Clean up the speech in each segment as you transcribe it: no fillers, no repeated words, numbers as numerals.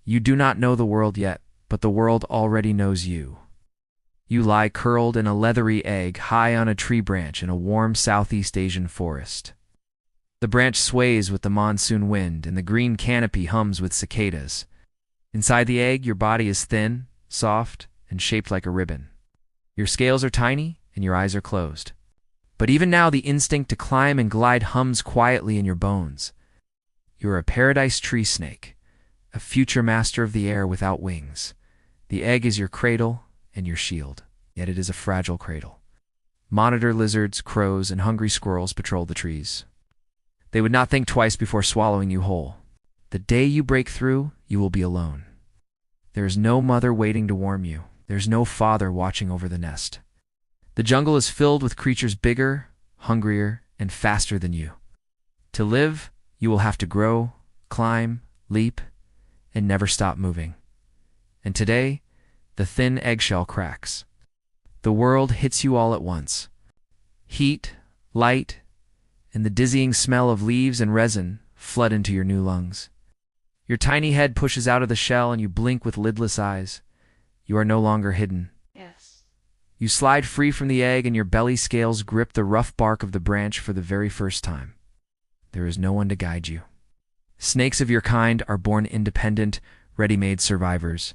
You do not know the world yet, but the world already knows you. You lie curled in a leathery egg high on a tree branch in a warm Southeast Asian forest. The branch sways with the monsoon wind, and the green canopy hums with cicadas. Inside the egg, your body is thin, soft, and shaped like a ribbon. Your scales are tiny, and your eyes are closed. But even now, the instinct to climb and glide hums quietly in your bones. You are a paradise tree snake, a future master of the air without wings. The egg is your cradle and your shield, yet it is a fragile cradle. Monitor lizards, crows, and hungry squirrels patrol the trees. They would not think twice before swallowing you whole. The day you break through, you will be alone. There is no mother waiting to warm you. There is no father watching over the nest. The jungle is filled with creatures bigger, hungrier, and faster than you. To live, you will have to grow, climb, leap, and never stop moving. And today, the thin eggshell cracks. The world hits you all at once. Heat, light, and the dizzying smell of leaves and resin flood into your new lungs. Your tiny head pushes out of the shell and you blink with lidless eyes. You are no longer hidden. Yes. You slide free from the egg and your belly scales grip the rough bark of the branch for the very first time. There is no one to guide you. Snakes of your kind are born independent, ready-made survivors.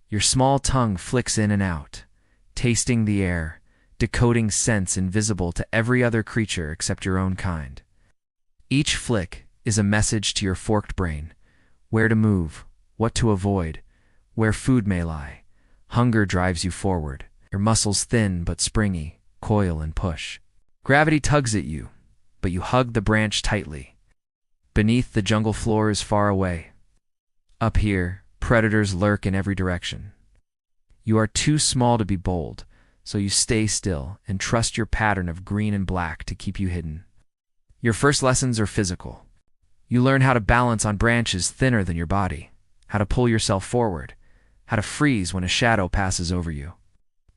Your small tongue flicks in and out, tasting the air, decoding scents invisible to every other creature except your own kind. Each flick is a message to your forked brain: where to move, what to avoid, where food may lie. Hunger drives you forward. Your muscles thin but springy, coil and push. Gravity tugs at you, but you hug the branch tightly. Beneath, the jungle floor is far away. Up here, predators lurk in every direction. You are too small to be bold, so you stay still and trust your pattern of green and black to keep you hidden. Your first lessons are physical. You learn how to balance on branches thinner than your body, how to pull yourself forward, how to freeze when a shadow passes over you.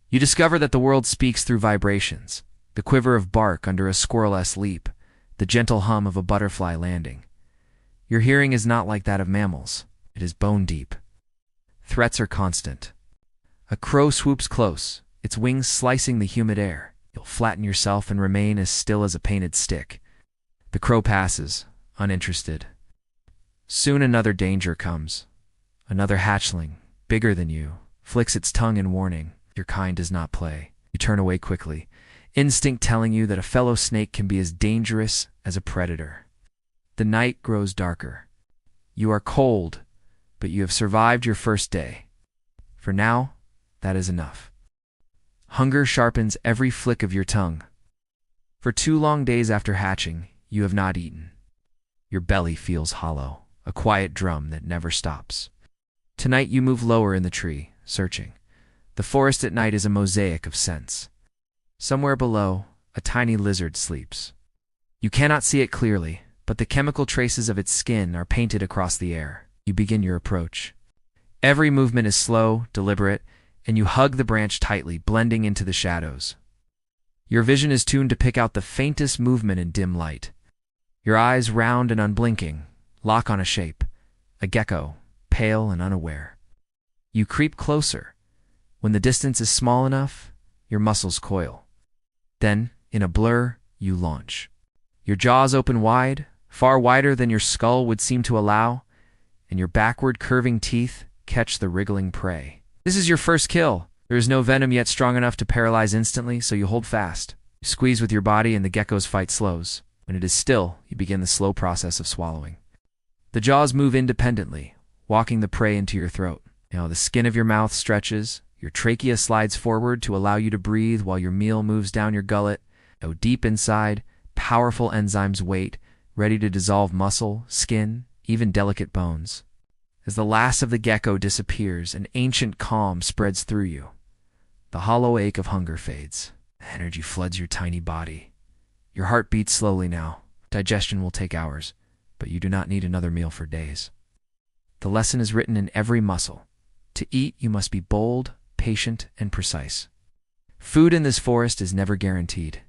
You discover that the world speaks through vibrations, the quiver of bark under a squirrel's leap, the gentle hum of a butterfly landing. Your hearing is not like that of mammals. It is bone deep. Threats are constant. A crow swoops close, its wings slicing the humid air. You'll flatten yourself and remain as still as a painted stick. The crow passes, uninterested. Soon another danger comes. Another hatchling, bigger than you, flicks its tongue in warning. Your kind does not play. You turn away quickly, instinct telling you that a fellow snake can be as dangerous as a predator. The night grows darker. You are cold, but you have survived your first day. For now, that is enough. Hunger sharpens every flick of your tongue. For 2 long days after hatching, you have not eaten. Your belly feels hollow, a quiet drum that never stops. Tonight you move lower in the tree, searching. The forest at night is a mosaic of scents. Somewhere below, a tiny lizard sleeps. You cannot see it clearly, but the chemical traces of its skin are painted across the air. You begin your approach. Every movement is slow, deliberate, and you hug the branch tightly, blending into the shadows. Your vision is tuned to pick out the faintest movement in dim light. Your eyes, round and unblinking, lock on a shape, a gecko, pale and unaware. You creep closer. When the distance is small enough, your muscles coil. Then, in a blur, you launch. Your jaws open wide, far wider than your skull would seem to allow, and your backward curving teeth catch the wriggling prey. This is your first kill. There is no venom yet strong enough to paralyze instantly, so you hold fast. You squeeze with your body and the gecko's fight slows. When it is still, you begin the slow process of swallowing. The jaws move independently, walking the prey into your throat. Now the skin of your mouth stretches, your trachea slides forward to allow you to breathe while your meal moves down your gullet. Now deep inside, powerful enzymes wait, ready to dissolve muscle, skin, even delicate bones. As the last of the gecko disappears, an ancient calm spreads through you. The hollow ache of hunger fades. Energy floods your tiny body. Your heart beats slowly now. Digestion will take hours, but you do not need another meal for days. The lesson is written in every muscle. To eat, you must be bold, patient, and precise. Food in this forest is never guaranteed.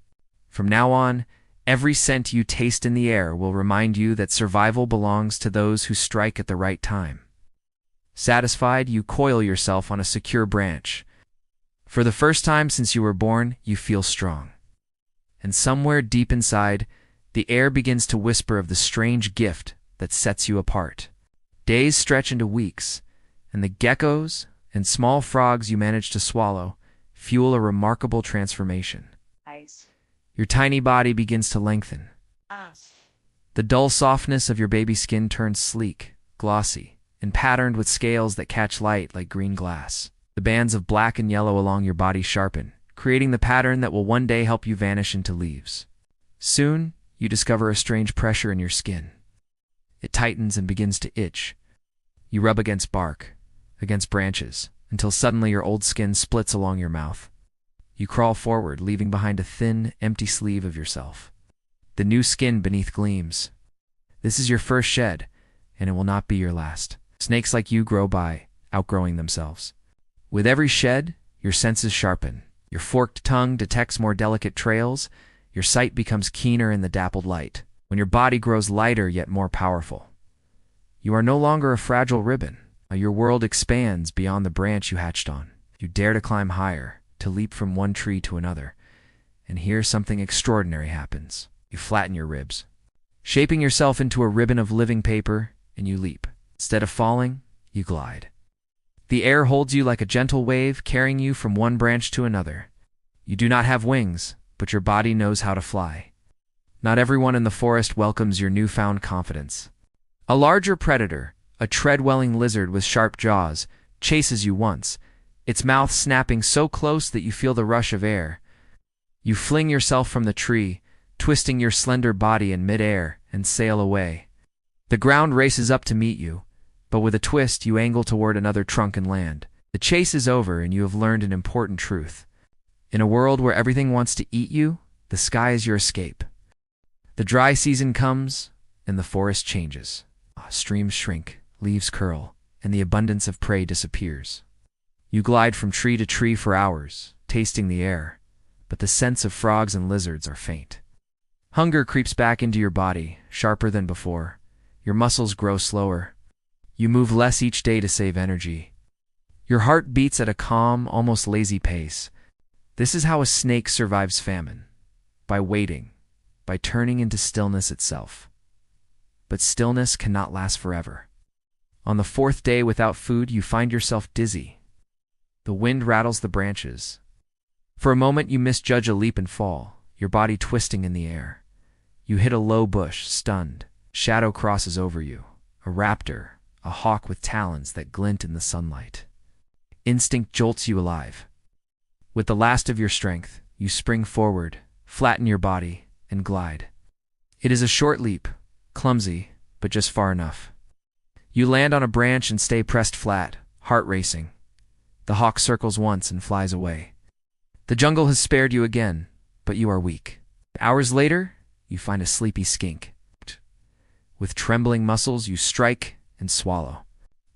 From now on, every scent you taste in the air will remind you that survival belongs to those who strike at the right time. Satisfied, you coil yourself on a secure branch. For the first time since you were born, you feel strong. And somewhere deep inside, the air begins to whisper of the strange gift that sets you apart. Days stretch into weeks, and the geckos and small frogs you manage to swallow fuel a remarkable transformation. Ice. Your tiny body begins to lengthen. The dull softness of your baby skin turns sleek, glossy, and patterned with scales that catch light like green glass. The bands of black and yellow along your body sharpen, creating the pattern that will one day help you vanish into leaves. Soon, you discover a strange pressure in your skin. It tightens and begins to itch. You rub against bark, against branches, until suddenly your old skin splits along your mouth. You crawl forward, leaving behind a thin, empty sleeve of yourself. The new skin beneath gleams. This is your first shed, and it will not be your last. Snakes like you grow by, outgrowing themselves. With every shed, your senses sharpen. Your forked tongue detects more delicate trails. Your sight becomes keener in the dappled light. When your body grows lighter yet more powerful. You are no longer a fragile ribbon. Your world expands beyond the branch you hatched on. You dare to climb higher, to leap from one tree to another. And here something extraordinary happens. You flatten your ribs, shaping yourself into a ribbon of living paper, and you leap. Instead of falling, you glide. The air holds you like a gentle wave, carrying you from one branch to another. You do not have wings, but your body knows how to fly. Not everyone in the forest welcomes your newfound confidence. A larger predator, a tread-welling lizard with sharp jaws, chases you once, its mouth snapping so close that you feel the rush of air. You fling yourself from the tree, twisting your slender body in midair, and sail away. The ground races up to meet you, but with a twist you angle toward another trunk and land. The chase is over, and you have learned an important truth. In a world where everything wants to eat you, the sky is your escape. The dry season comes, and the forest changes. Streams shrink, leaves curl, and the abundance of prey disappears. You glide from tree to tree for hours, tasting the air, but the scents of frogs and lizards are faint. Hunger creeps back into your body, sharper than before. Your muscles grow slower. You move less each day to save energy. Your heart beats at a calm, almost lazy pace. This is how a snake survives famine. By waiting, by turning into stillness itself. But stillness cannot last forever. On the fourth day without food, you find yourself dizzy. The wind rattles the branches. For a moment you misjudge a leap and fall, your body twisting in the air. You hit a low bush, stunned. Shadow crosses over you. A raptor, a hawk with talons that glint in the sunlight. Instinct jolts you alive. With the last of your strength, you spring forward, flatten your body, and glide. It is a short leap, clumsy, but just far enough. You land on a branch and stay pressed flat, heart racing. The hawk circles once and flies away. The jungle has spared you again, but you are weak. Hours later, you find a sleepy skink. With trembling muscles, you strike and swallow.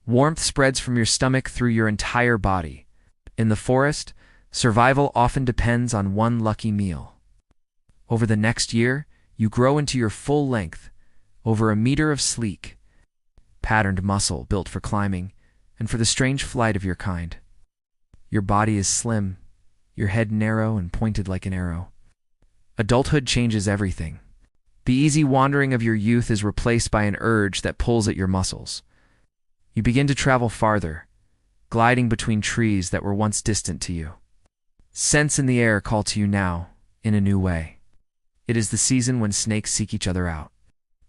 Warmth spreads from your stomach through your entire body. In the forest, survival often depends on one lucky meal. Over the next year, you grow into your full length, over a meter of sleek, patterned muscle built for climbing and for the strange flight of your kind. Your body is slim, your head narrow and pointed like an arrow. Adulthood changes everything. The easy wandering of your youth is replaced by an urge that pulls at your muscles. You begin to travel farther, gliding between trees that were once distant to you. Scents in the air call to you now, in a new way. It is the season when snakes seek each other out.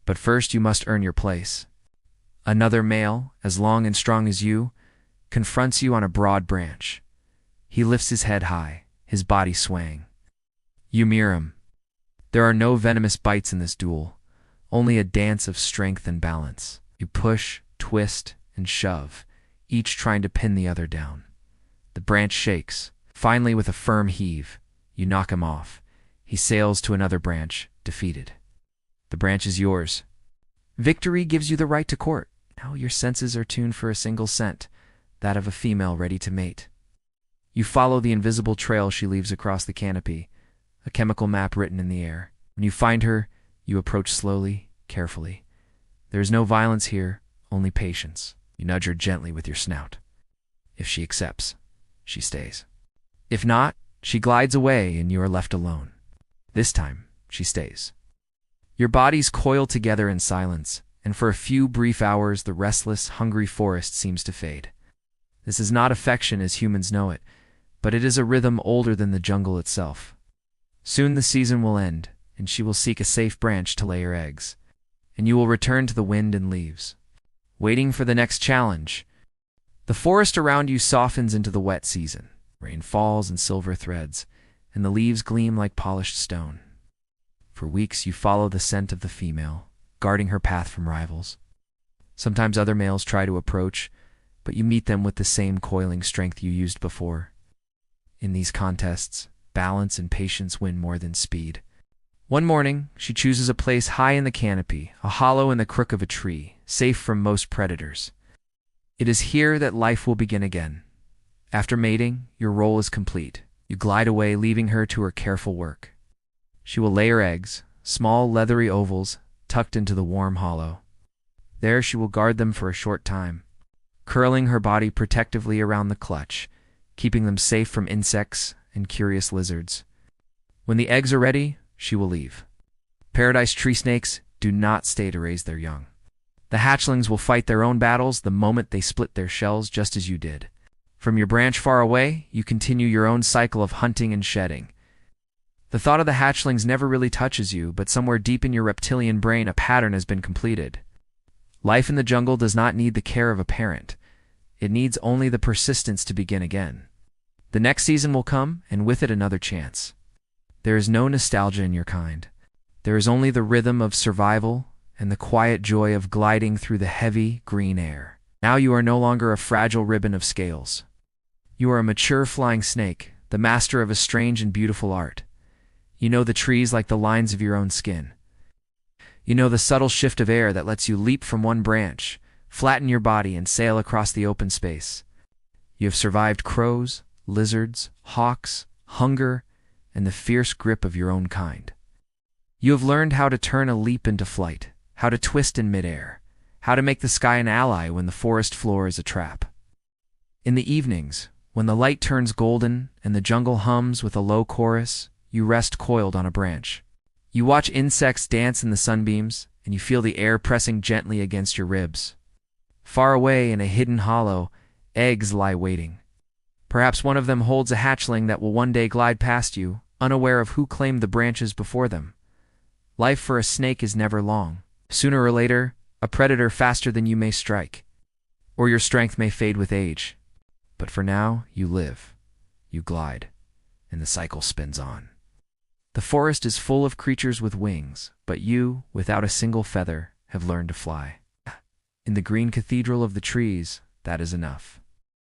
But first you must earn your place. Another male, as long and strong as you, confronts you on a broad branch. He lifts his head high, his body swaying. You mirror him. There are no venomous bites in this duel, only a dance of strength and balance. You push, twist, and shove, each trying to pin the other down. The branch shakes. Finally, with a firm heave, you knock him off. He sails to another branch, defeated. The branch is yours. Victory gives you the right to court. Now your senses are tuned for a single scent, that of a female ready to mate. You follow the invisible trail she leaves across the canopy, a chemical map written in the air. When you find her, you approach slowly, carefully. There is no violence here, only patience. You nudge her gently with your snout. If she accepts, she stays. If not, she glides away and you are left alone. This time, she stays. Your bodies coil together in silence, and for a few brief hours the restless, hungry forest seems to fade. This is not affection as humans know it, but it is a rhythm older than the jungle itself. Soon the season will end, and she will seek a safe branch to lay her eggs, and you will return to the wind and leaves, waiting for the next challenge. The forest around you softens into the wet season. Rain falls in silver threads, and the leaves gleam like polished stone. For weeks you follow the scent of the female, guarding her path from rivals. Sometimes other males try to approach, but you meet them with the same coiling strength you used before. In these contests, balance and patience win more than speed. One morning, she chooses a place high in the canopy, a hollow in the crook of a tree, safe from most predators. It is here that life will begin again. After mating, your role is complete. You glide away, leaving her to her careful work. She will lay her eggs, small leathery ovals, tucked into the warm hollow. There she will guard them for a short time, curling her body protectively around the clutch, keeping them safe from insects and curious lizards. When the eggs are ready, she will leave. Paradise tree snakes do not stay to raise their young. The hatchlings will fight their own battles the moment they split their shells, just as you did. From your branch far away, you continue your own cycle of hunting and shedding. The thought of the hatchlings never really touches you, but somewhere deep in your reptilian brain a pattern has been completed. Life in the jungle does not need the care of a parent. It needs only the persistence to begin again. The next season will come, and with it another chance. There is no nostalgia in your kind. There is only the rhythm of survival and the quiet joy of gliding through the heavy, green air. Now you are no longer a fragile ribbon of scales. You are a mature flying snake, the master of a strange and beautiful art. You know the trees like the lines of your own skin. You know the subtle shift of air that lets you leap from one branch, flatten your body, and sail across the open space. You have survived crows, lizards, hawks, hunger, and the fierce grip of your own kind. You have learned how to turn a leap into flight, how to twist in midair, how to make the sky an ally when the forest floor is a trap. In the evenings, when the light turns golden and the jungle hums with a low chorus, you rest coiled on a branch. You watch insects dance in the sunbeams, and you feel the air pressing gently against your ribs. Far away in a hidden hollow, eggs lie waiting. Perhaps one of them holds a hatchling that will one day glide past you, unaware of who claimed the branches before them. Life for a snake is never long. Sooner or later, a predator faster than you may strike, or your strength may fade with age. But for now, you live, you glide, and the cycle spins on. The forest is full of creatures with wings, but you, without a single feather, have learned to fly. In the green cathedral of the trees, that is enough.